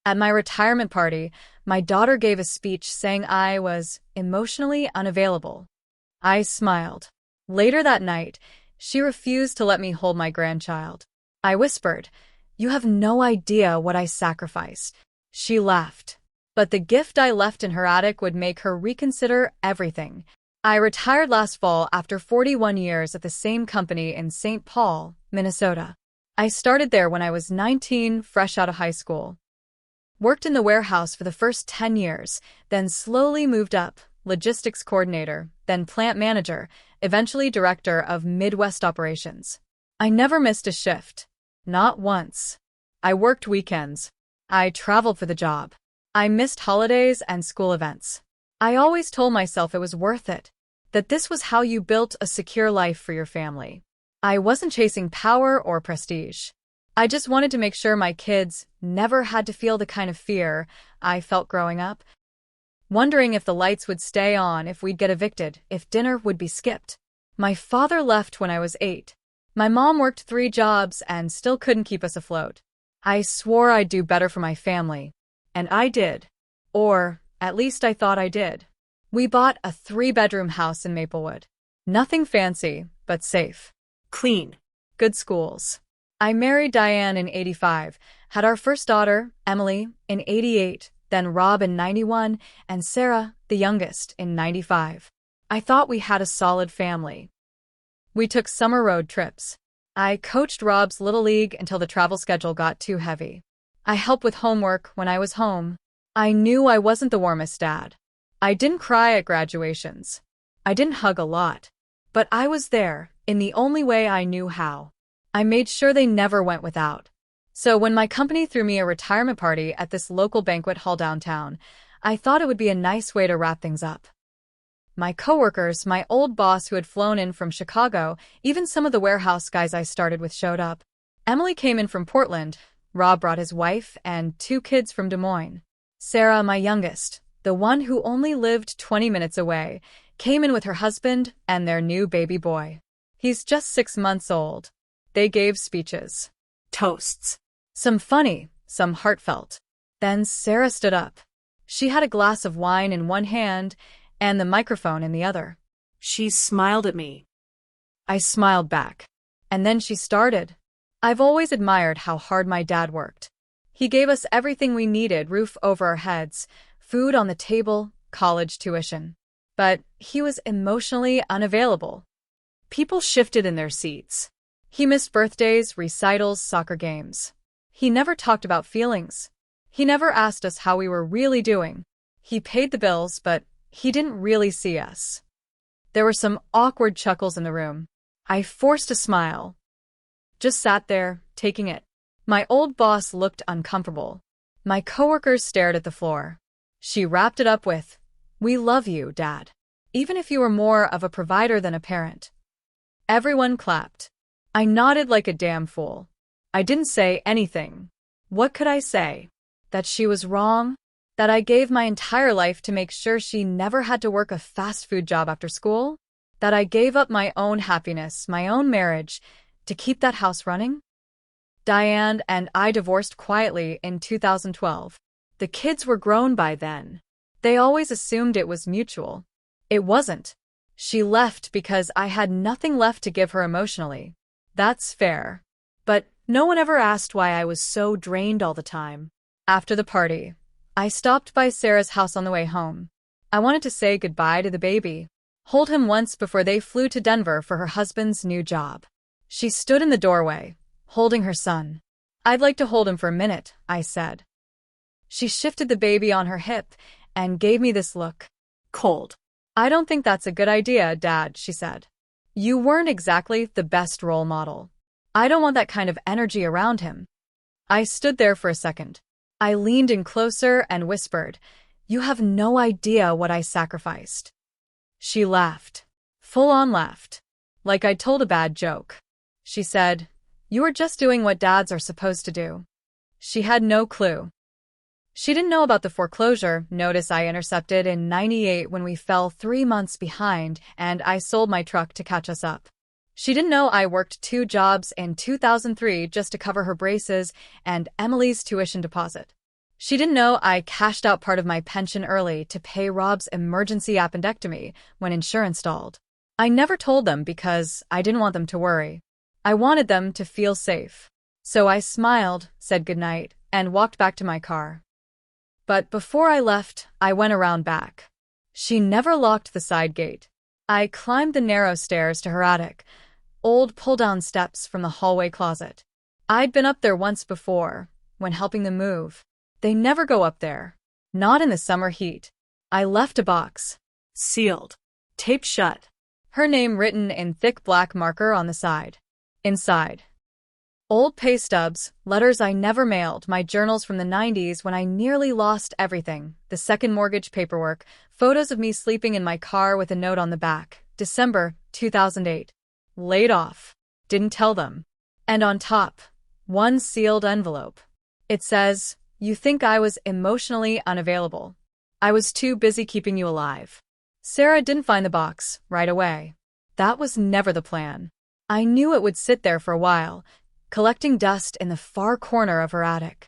At my retirement party, my daughter gave a speech saying I was emotionally unavailable. I smiled. Later that night, she refused to let me hold my grandchild. I whispered, "You have no idea what I sacrificed." She laughed. But the gift I left in her attic would make her reconsider everything. I retired last fall after 41 years at the same company in St. Paul, Minnesota. I started there when I was 19, fresh out of high school. Worked in the warehouse for the first 10 years, then slowly moved up, logistics coordinator, then plant manager, eventually director of Midwest operations. I never missed a shift. Not once. I worked weekends. I traveled for the job. I missed holidays and school events. I always told myself it was worth it, that this was how you built a secure life for your family. I wasn't chasing power or prestige. I just wanted to make sure my kids never had to feel the kind of fear I felt growing up, wondering if the lights would stay on, if we'd get evicted, if dinner would be skipped. My father left when I was 8. My mom worked 3 jobs and still couldn't keep us afloat. I swore I'd do better for my family. And I did. Or, at least I thought I did. We bought a 3-bedroom house in Maplewood. Nothing fancy, but safe. Clean. Good schools. I married Diane in 85, had our first daughter, Emily, in 88, then Rob in 91, and Sarah, the youngest, in 95. I thought we had a solid family. We took summer road trips. I coached Rob's Little League until the travel schedule got too heavy. I helped with homework when I was home. I knew I wasn't the warmest dad. I didn't cry at graduations. I didn't hug a lot. But I was there, in the only way I knew how. I made sure they never went without. So when my company threw me a retirement party at this local banquet hall downtown, I thought it would be a nice way to wrap things up. My coworkers, my old boss who had flown in from Chicago, even some of the warehouse guys I started with showed up. Emily came in from Portland. Rob brought his wife and 2 kids from Des Moines. Sarah, my youngest, the one who only lived 20 minutes away, came in with her husband and their new baby boy. He's just 6 months old. They gave speeches. Toasts. Some funny, some heartfelt. Then Sarah stood up. She had a glass of wine in one hand and the microphone in the other. She smiled at me. I smiled back. And then she started. I've always admired how hard my dad worked. He gave us everything we needed, roof over our heads, food on the table, college tuition. But he was emotionally unavailable. People shifted in their seats. He missed birthdays, recitals, soccer games. He never talked about feelings. He never asked us how we were really doing. He paid the bills, but he didn't really see us. There were some awkward chuckles in the room. I forced a smile. Just sat there, taking it. My old boss looked uncomfortable. My coworkers stared at the floor. She wrapped it up with, "We love you, Dad. Even if you were more of a provider than a parent." Everyone clapped. I nodded like a damn fool. I didn't say anything. What could I say? That she was wrong? That I gave my entire life to make sure she never had to work a fast food job after school? That I gave up my own happiness, my own marriage, to keep that house running? Diane and I divorced quietly in 2012. The kids were grown by then. They always assumed it was mutual. It wasn't. She left because I had nothing left to give her emotionally. That's fair. But no one ever asked why I was so drained all the time. After the party, I stopped by Sarah's house on the way home. I wanted to say goodbye to the baby, hold him once before they flew to Denver for her husband's new job. She stood in the doorway, holding her son. "I'd like to hold him for a minute," I said. She shifted the baby on her hip and gave me this look. Cold. "I don't think that's a good idea, Dad," she said. "You weren't exactly the best role model. I don't want that kind of energy around him." I stood there for a second. I leaned in closer and whispered, "You have no idea what I sacrificed." She laughed. Full-on laughed. Like I'd told a bad joke. She said, "You were just doing what dads are supposed to do." She had no clue. She didn't know about the foreclosure notice I intercepted in '98 when we fell 3 months behind and I sold my truck to catch us up. She didn't know I worked 2 jobs in 2003 just to cover her braces and Emily's tuition deposit. She didn't know I cashed out part of my pension early to pay Rob's emergency appendectomy when insurance stalled. I never told them because I didn't want them to worry. I wanted them to feel safe. So I smiled, said goodnight, and walked back to my car. But before I left, I went around back. She never locked the side gate. I climbed the narrow stairs to her attic, old pull-down steps from the hallway closet. I'd been up there once before, when helping them move. They never go up there. Not in the summer heat. I left a box. Sealed. Taped shut. Her name written in thick black marker on the side. Inside. Old pay stubs, letters I never mailed, my journals from the 90s when I nearly lost everything, the second mortgage paperwork, photos of me sleeping in my car with a note on the back, December 2008. Laid off. Didn't tell them. And on top, one sealed envelope. It says, "You think I was emotionally unavailable. I was too busy keeping you alive." Sarah didn't find the box right away. That was never the plan. I knew it would sit there for a while, collecting dust in the far corner of her attic.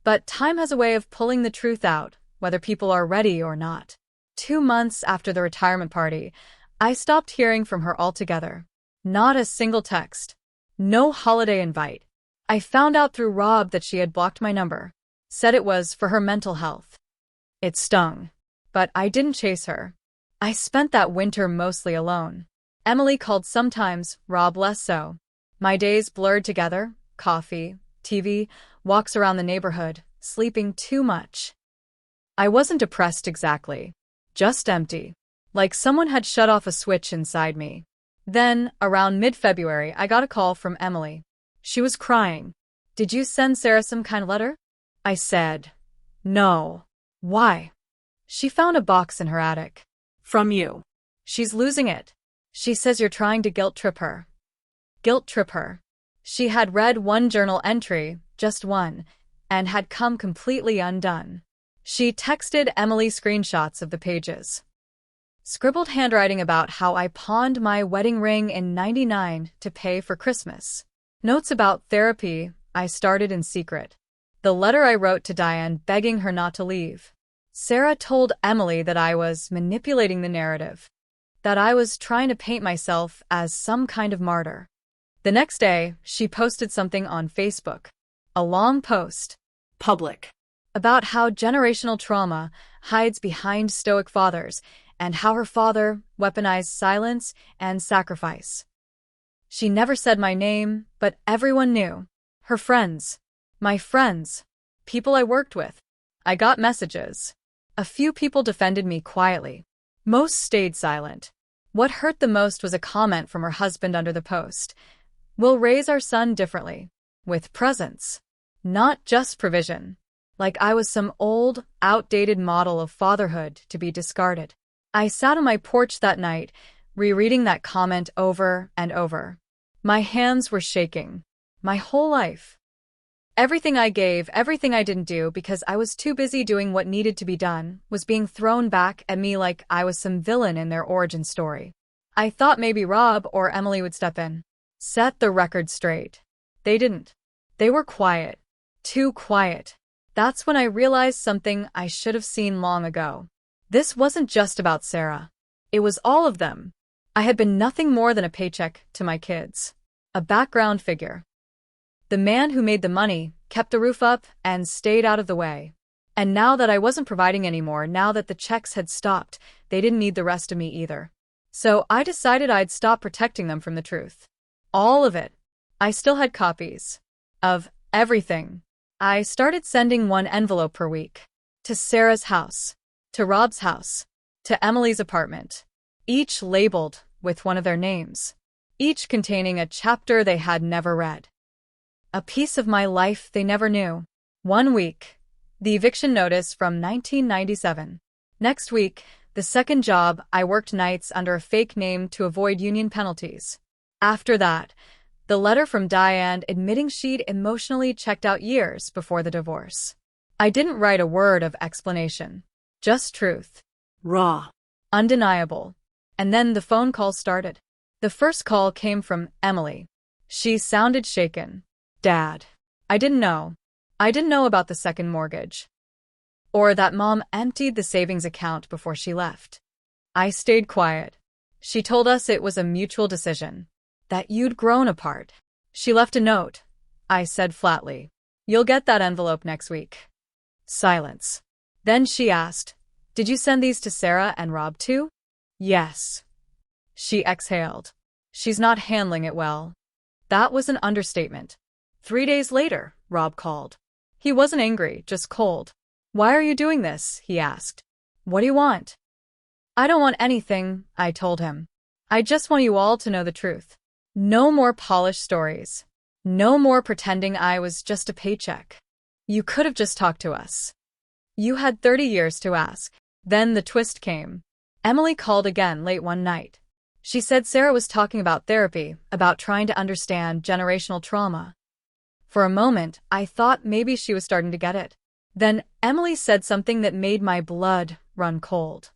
But time has a way of pulling the truth out, whether people are ready or not. 2 months after the retirement party, I stopped hearing from her altogether. Not a single text. No holiday invite. I found out through Rob that she had blocked my number. Said it was for her mental health. It stung. But I didn't chase her. I spent that winter mostly alone. Emily called sometimes, Rob less so. My days blurred together, coffee, TV, walks around the neighborhood, sleeping too much. I wasn't depressed exactly. Just empty. Like someone had shut off a switch inside me. Then, around mid-February, I got a call from Emily. She was crying. "Did you send Sarah some kind of letter?" I said, "No." "Why?" "She found a box in her attic. From you. She's losing it. She says you're trying to guilt trip her." Guilt trip her. She had read one journal entry, just one, and had come completely undone. She texted Emily screenshots of the pages. Scribbled handwriting about how I pawned my wedding ring in '99 to pay for Christmas. Notes about therapy I started in secret. The letter I wrote to Diane begging her not to leave. Sarah told Emily that I was manipulating the narrative. That I was trying to paint myself as some kind of martyr. The next day, she posted something on Facebook. A long post. Public. About how generational trauma hides behind stoic fathers and how her father weaponized silence and sacrifice. She never said my name, but everyone knew. Her friends. My friends. People I worked with. I got messages. A few people defended me quietly. Most stayed silent. What hurt the most was a comment from her husband under the post. "We'll raise our son differently. With presence. Not just provision." Like I was some old, outdated model of fatherhood to be discarded. I sat on my porch that night, rereading that comment over and over. My hands were shaking. My whole life. Everything I gave, everything I didn't do because I was too busy doing what needed to be done, was being thrown back at me like I was some villain in their origin story. I thought maybe Rob or Emily would step in. Set the record straight. They didn't. They were quiet. Too quiet. That's when I realized something I should have seen long ago. This wasn't just about Sarah. It was all of them. I had been nothing more than a paycheck to my kids. A background figure. The man who made the money, kept the roof up, and stayed out of the way. And now that I wasn't providing anymore, now that the checks had stopped, they didn't need the rest of me either. So I decided I'd stop protecting them from the truth. All of it. I still had copies. Of everything. I started sending one envelope per week. To Sarah's house. To Rob's house. To Emily's apartment. Each labeled with one of their names. Each containing a chapter they had never read. A piece of my life they never knew. 1 week. The eviction notice from 1997. Next week, the second job, I worked nights under a fake name to avoid union penalties. After that, the letter from Diane admitting she'd emotionally checked out years before the divorce. I didn't write a word of explanation. Just truth. Raw. Undeniable. And then the phone call started. The first call came from Emily. She sounded shaken. "Dad." I didn't know. I didn't know about the second mortgage. Or that Mom emptied the savings account before she left. I stayed quiet. She told us it was a mutual decision. That you'd grown apart. She left a note. I said flatly. You'll get that envelope next week. Silence. Then she asked, Did you send these to Sarah and Rob too? Yes. She exhaled. She's not handling it well. That was an understatement. 3 days later, Rob called. He wasn't angry, just cold. Why are you doing this? He asked. What do you want? I don't want anything, I told him. I just want you all to know the truth. No more polished stories. No more pretending I was just a paycheck. You could have just talked to us. You had 30 years to ask. Then the twist came. Emily called again late one night. She said Sarah was talking about therapy, about trying to understand generational trauma. For a moment, I thought maybe she was starting to get it. Then Emily said something that made my blood run cold.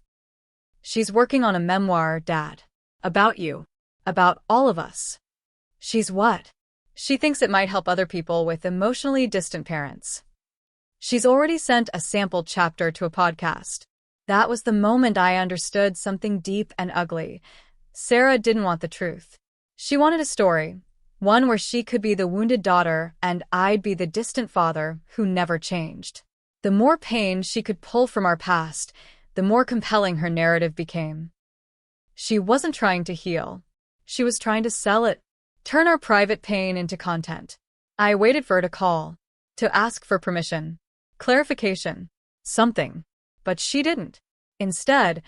She's working on a memoir, Dad. About you. About all of us. She's what? She thinks it might help other people with emotionally distant parents. She's already sent a sample chapter to a podcast. That was the moment I understood something deep and ugly. Sarah didn't want the truth. She wanted a story, one where she could be the wounded daughter and I'd be the distant father who never changed. The more pain she could pull from our past, the more compelling her narrative became. She wasn't trying to heal. She was trying to sell it, turn our private pain into content. I waited for her to call, to ask for permission, clarification, something. But she didn't. Instead,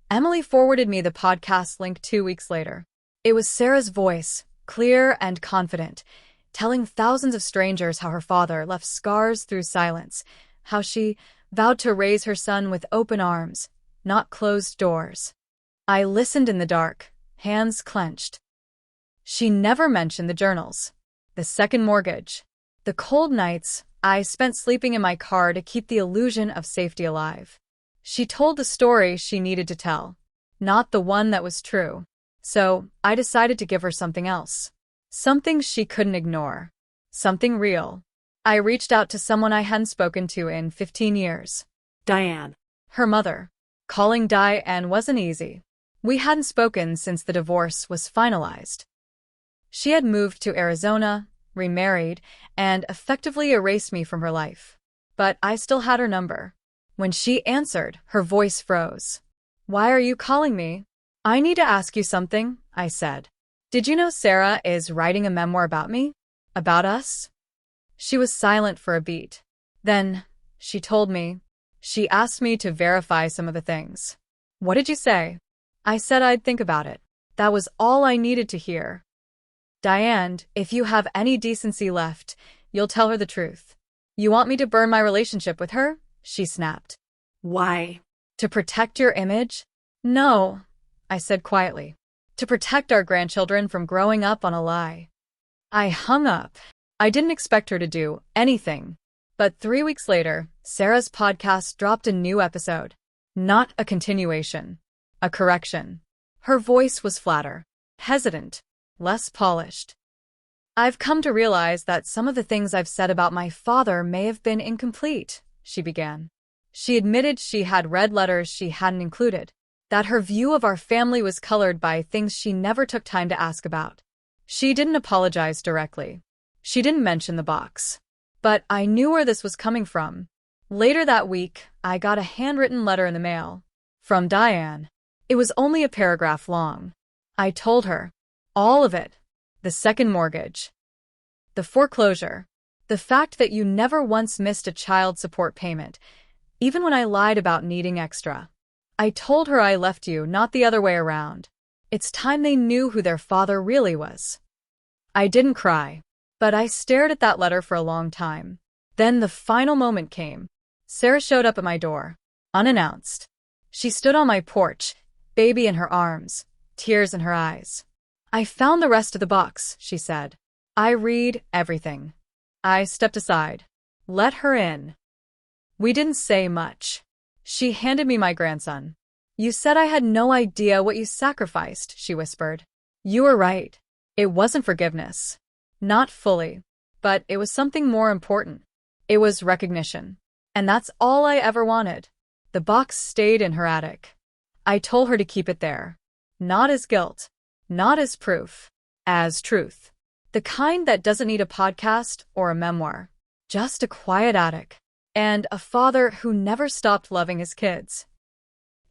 Emily forwarded me the podcast link 2 weeks later. It was Sarah's voice, clear and confident, telling thousands of strangers how her father left scars through silence, how she vowed to raise her son with open arms, not closed doors. I listened in the dark, hands clenched. She never mentioned the journals, the second mortgage, the cold nights I spent sleeping in my car to keep the illusion of safety alive. She told the story she needed to tell, not the one that was true. So I decided to give her something else. Something she couldn't ignore. Something real. I reached out to someone I hadn't spoken to in 15 years. Diane. Her mother. Calling Diane wasn't easy. We hadn't spoken since the divorce was finalized. She had moved to Arizona, remarried, and effectively erased me from her life. But I still had her number. When she answered, her voice froze. Why are you calling me? I need to ask you something, I said. Did you know Sarah is writing a memoir about me? About us? She was silent for a beat. Then, she told me. She asked me to verify some of the things. What did you say? I said I'd think about it. That was all I needed to hear. Diane, if you have any decency left, you'll tell her the truth. You want me to burn my relationship with her? She snapped. Why? To protect your image? No, I said quietly. To protect our grandchildren from growing up on a lie. I hung up. I didn't expect her to do anything. But 3 weeks later, Sarah's podcast dropped a new episode. Not a continuation. A correction. Her voice was flatter, hesitant, less polished. I've come to realize that some of the things I've said about my father may have been incomplete, she began. She admitted she had read letters she hadn't included, that her view of our family was colored by things she never took time to ask about. She didn't apologize directly. She didn't mention the box. But I knew where this was coming from. Later that week, I got a handwritten letter in the mail. From Diane. It was only a paragraph long. I told her. All of it. The second mortgage. The foreclosure. The fact that you never once missed a child support payment, even when I lied about needing extra. I told her I left you, not the other way around. It's time they knew who their father really was. I didn't cry, but I stared at that letter for a long time. Then the final moment came. Sarah showed up at my door, unannounced. She stood on my porch, baby in her arms, tears in her eyes. I found the rest of the box, she said. I read everything. I stepped aside. Let her in. We didn't say much. She handed me my grandson. You said I had no idea what you sacrificed, she whispered. You were right. It wasn't forgiveness. Not fully. But it was something more important. It was recognition. And that's all I ever wanted. The box stayed in her attic. I told her to keep it there. Not as guilt. Not as proof. As truth. The kind that doesn't need a podcast or a memoir. Just a quiet attic. And a father who never stopped loving his kids.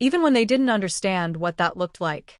Even when they didn't understand what that looked like.